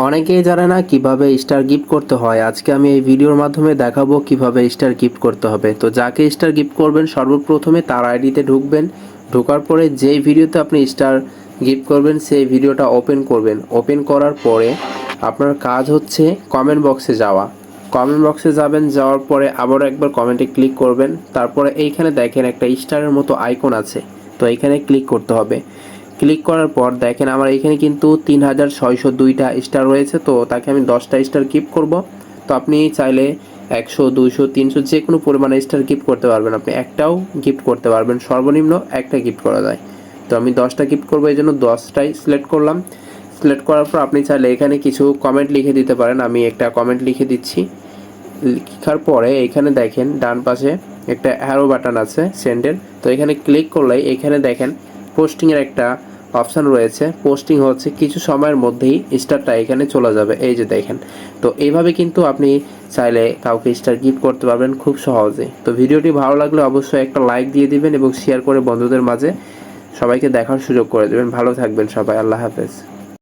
অনেকেই জানে না কিভাবে স্টার গিফট করতে হয়। আজকে আমি এই ভিডিওর মাধ্যমে দেখাবো কিভাবে স্টার গিফট করতে হবে। তো যাকে স্টার গিফট করবেন সর্বপ্রথমে তার আইডিতে ঢুকবেন। ঢোকার পরে যেই ভিডিওতে আপনি স্টার গিফট করবেন সেই ভিডিওটা ওপেন করবেন। ওপেন করার পরে আপনার কাজ হচ্ছে কমেন্ট বক্সে যাওয়া। কমেন্ট বক্সে যাবেন, যাওয়ার পরে আবারও একবার কমেন্টে ক্লিক করবেন। তারপরে এইখানে দেখেন একটা স্টারের মতো আইকন আছে, তো এইখানে ক্লিক করতে হবে। ক্লিক করার পর দেখেন আমার এখানে কিন্তু 3602টা স্টার রয়েছে, তো তাকে আমি 10টা স্টার গিফট করব। তো আপনি চাইলে 100, 200, 300 যে কোনো পরিমাণে স্টার গিফট করতে পারবেন। আপনি একটাও গিফট করতে পারবেন, সর্বনিম্ন একটা গিফট করা যায়। তো আমি 10টা গিফট করবো, এই জন্য 10টাই সিলেক্ট করলাম। সিলেক্ট করার পর আপনি চাইলে এখানে কিছু কমেন্ট লিখে দিতে পারেন। আমি একটা কমেন্ট লিখে দিচ্ছি। লেখার পরে এখানে দেখেন ডান পাশে একটা অ্যারো বাটন আছে সেন্ডের, তো এখানে ক্লিক করলে এখানে দেখেন পোস্টিংয়ের একটা অপশান রয়েছে। পোস্টিং হচ্ছে কিছু সময়ের মধ্যেই স্টারটা এখানে চলে যাবে, এই যে দেখেন। তো এইভাবে কিন্তু আপনি চাইলে কাউকে স্টার গিফট করতে পারবেন খুব সহজে। তো ভিডিওটি ভালো লাগলে অবশ্যই একটা লাইক দিয়ে দিবেন এবং শেয়ার করে বন্ধুদের মাঝে সবাইকে দেখার সুযোগ করে দেবেন। ভালো থাকবেন সবাই, আল্লাহ হাফেজ।